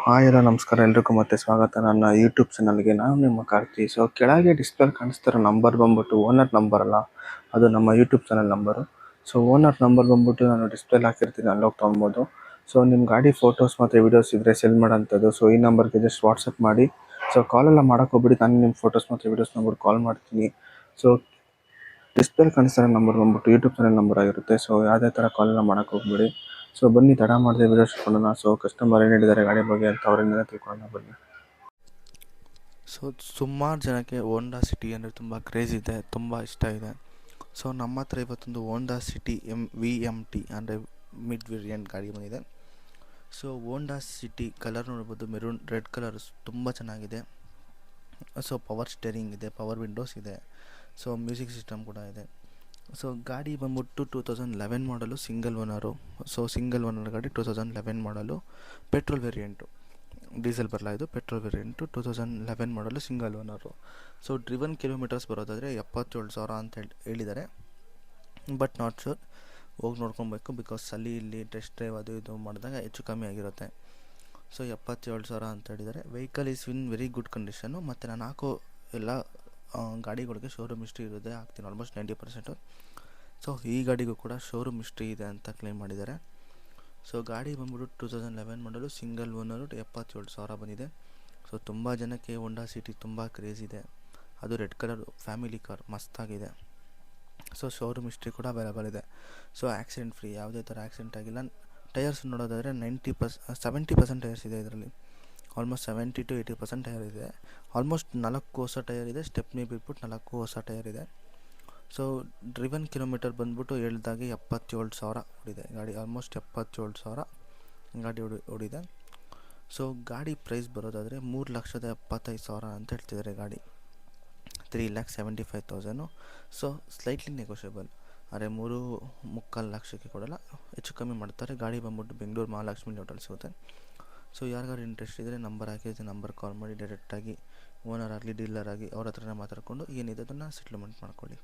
Hi ಎಲ್ಲ ನಮಸ್ಕಾರ ಎಲ್ರಿಗೂ ಮತ್ತೆ ಸ್ವಾಗತ ನನ್ನ ಯೂಟ್ಯೂಬ್ ಚಾನಲ್ಗೆ. ನಾನು ನಿಮ್ಮ ಕಾರ್ತಿ. ಕೆಳಗೆ ಡಿಸ್ಪ್ಲೇ ಕಾಣಿಸ್ತಿರೋ ನಂಬರ್ ಬಂದ್ಬಿಟ್ಟು ಓನರ್ ನಂಬರ್ ಅಲ್ಲ, ಅದು ನಮ್ಮ YouTube channel number. Owner number ಬಂದ್ಬಿಟ್ಟು ನಾನು ಡಿಸ್ಪ್ಲೇಲಿ ಹಾಕಿರ್ತೀನಿ, ಅಲ್ಲೋಗಿ ತೊಗೊಬೋದು. ನಿಮ್ಮ ಗಾಡಿ ಫೋಟೋಸ್ ಮತ್ತು ವಿಡಿಯೋಸ್ ಇದ್ದರೆ ಸೆಲ್ ಮಾಡೋಂಥದ್ದು. ಈ ನಂಬರ್ಗೆ ಜಸ್ಟ್ ವಾಟ್ಸಪ್ ಮಾಡಿ. ಕಾಲೆಲ್ಲ ಮಾಡೋಕೆ ಹೋಗ್ಬಿಡಿ, ನಾನು ನಿಮ್ಮ ಫೋಟೋಸ್ ಮತ್ತು ವಿಡಿಯೋಸ್ ನೋಡ್ಬಿಟ್ಟು ಕಾಲ್ ಮಾಡ್ತೀನಿ. ಡಿಸ್ಪ್ಲೇ ಕಾಣಿಸ್ತಿರೋ ನಂಬರ್ ಬಂದ್ಬಿಟ್ಟು ಯೂಟ್ಯೂಬ್ ಚಾನಲ್ ನಂಬರ್ ಆಗಿರುತ್ತೆ. ಯಾವುದೇ ಥರ ಕಾಲೆಲ್ಲ ಮಾಡೋಕೆ ಹೋಗ್ಬಿಡಿ. ಬನ್ನಿ, ತಡ ಮಾಡದೆ ವಿಡಿಯೋ ಶುರುಮಾಡೋಣ. ಕಸ್ಟಮರ್ ಏನು ಹೇಳಿದ್ದಾರೆ ಗಾಡಿ ಬಗ್ಗೆ ಅಂತ ಅವರಿಂದ ತಿಳ್ಕೊಳ್ಳೋಣ ಬನ್ನಿ. ಸುಮಾರು ಜನಕ್ಕೆ ಹೋಂಡಾ ಸಿಟಿ ಅಂದರೆ ತುಂಬ ಕ್ರೇಜ್ ಇದೆ, ತುಂಬ ಇಷ್ಟ ಇದೆ. ನಮ್ಮ ಹತ್ರ ಇವತ್ತೊಂದು ಹೋಂಡಾ ಸಿಟಿ VMT ಅಂದರೆ ಮಿಡ್ ವೇರಿಯಂಟ್ ಗಾಡಿ ಬಂದಿದೆ. ಹೋಂಡಾ ಸಿಟಿ ಕಲರ್ ನೋಡ್ಬೋದು, ಮೆರೂನ್ ರೆಡ್ ಕಲರ್ ತುಂಬ ಚೆನ್ನಾಗಿದೆ. ಪವರ್ ಸ್ಟೇರಿಂಗ್ ಇದೆ, ಪವರ್ ವಿಂಡೋಸ್ ಇದೆ, ಮ್ಯೂಸಿಕ್ ಸಿಸ್ಟಮ್ ಕೂಡ ಇದೆ. ಗಾಡಿ ಬಂದ್ಬಿಟ್ಟು 2011 ಮಾಡಲು ಸಿಂಗಲ್ ಓನರು. ಸಿಂಗಲ್ ಓನರ್ ಗಾಡಿ 2011 ಮಾಡಲು, ಪೆಟ್ರೋಲ್ ವೇರಿಯಂಟು, ಡೀಸೆಲ್ ಬರಲ್ಲ ಇದು, ಪೆಟ್ರೋಲ್ ವೇರಿಯಂಟು 2011 ಮಾಡಲು ಸಿಂಗಲ್ ಓನರು. ಡ್ರಿವನ್ ಕಿಲೋಮೀಟರ್ಸ್ ಬರೋದಾದರೆ 77,000 ಅಂತ ಹೇಳಿದ್ದಾರೆ. ಬಟ್ ನಾಟ್ ಶೂರ್, ಹೋಗಿ ನೋಡ್ಕೊಬೇಕು. ಬಿಕಾಸ್ ಇಲ್ಲಿ ಟೆಸ್ಟ್ ಡ್ರೈವ್ ಅದು ಇದು ಮಾಡಿದಾಗ ಹೆಚ್ಚು ಕಮ್ಮಿ ಆಗಿರುತ್ತೆ. 77,000 ಅಂತ ಹೇಳಿದ್ದಾರೆ. Vehicle is in very good condition. ಮತ್ತು ನಾನು ಹಾಕೋ ಎಲ್ಲ ಗಾಡಿಗಳಿಗೆ ಶೋರೂಮ್ ಹಿಸ್ಟ್ರಿ ಇರುತ್ತೆ, ಹಾಕ್ತೀನಿ ಆಲ್ಮೋಸ್ಟ್ 90%. ಈ ಗಾಡಿಗೂ ಕೂಡ ಶೋರೂಮ್ ಹಿಸ್ಟ್ರಿ ಇದೆ ಅಂತ ಕ್ಲೈಮ್ ಮಾಡಿದ್ದಾರೆ. ಗಾಡಿ ಬಂದ್ಬಿಟ್ಟು 2011 ಮಾಡಲು ಸಿಂಗಲ್ ಓನರು, 77,000 ಬಂದಿದೆ. ತುಂಬ ಜನಕ್ಕೆ ಹೋಂಡಾ ಸಿಟಿ ತುಂಬ ಕ್ರೇಜ್ ಇದೆ. ಅದು ರೆಡ್ ಕಲರ್ ಫ್ಯಾಮಿಲಿ ಕಾರ್ ಮಸ್ತಾಗಿದೆ. ಶೋರೂಮ್ ಹಿಸ್ಟ್ರಿ ಕೂಡ ಅವೈಲೇಬಲ್ ಇದೆ. ಆಕ್ಸಿಡೆಂಟ್ ಫ್ರೀ, ಯಾವುದೇ ಥರ ಆಕ್ಸಿಡೆಂಟ್ ಆಗಿಲ್ಲ. ಟೈರ್ಸ್ ನೋಡೋದಾದರೆ 70% ಟೈರ್ಸ್ ಇದೆ ಇದರಲ್ಲಿ. ಆಲ್ಮೋಸ್ಟ್ 70 to 80% ಟೈರ್ ಇದೆ. ಆಲ್ಮೋಸ್ಟ್ 4 ಹೊಸ ಟೈರ್ ಇದೆ, ಸ್ಟೆಪ್ನಿ ಬಿಟ್ಬಿಟ್ಟು 4 ಹೊಸ ಟೈರ್ ಇದೆ. ಡ್ರಿವನ್ ಕಿಲೋಮೀಟರ್ ಬಂದ್ಬಿಟ್ಟು ಹೇಳ್ದಾಗೆ 77,000 ಓಡಿದೆ ಗಾಡಿ. ಆಲ್ಮೋಸ್ಟ್ 77,000 ಗಾಡಿ ಓಡಿದೆ. ಗಾಡಿ ಪ್ರೈಸ್ ಬರೋದಾದರೆ 3,75,000 ಅಂತ ಹೇಳ್ತಿದ್ದಾರೆ ಗಾಡಿ. 3,75,000. Slightly negotiable. ಆದರೆ 3.25 ಲಕ್ಷಕ್ಕೆ ಕೊಡಲ್ಲ, ಹೆಚ್ಚು ಕಮ್ಮಿ ಮಾಡ್ತಾರೆ. ಗಾಡಿ ಬಂದ್ಬಿಟ್ಟು ಬೆಂಗಳೂರು ಮಹಾಲಕ್ಷ್ಮಿ ಹೋಟೆಲ್ ಸಿಗುತ್ತೆ. ಯಾರಿಗಾರು ಇಂಟ್ರೆಸ್ಟ್ ಇದ್ದರೆ ನಂಬರ್ ಹಾಕಿದ್ರೆ ನಂಬರ್ ಕಾಲ್ ಮಾಡಿ ಡೈರೆಕ್ಟಾಗಿ ಓನರ್ ಆಗಲಿ ಡೀಲರ್ ಆಗಿ ಅವ್ರ ಹತ್ರನೇ ಮಾತಾಡಿಕೊಂಡು ಏನಿದೆ ಅದನ್ನು ಸೆಟ್ಲ್ಮೆಂಟ್ ಮಾಡ್ಕೊಳ್ಳಿ.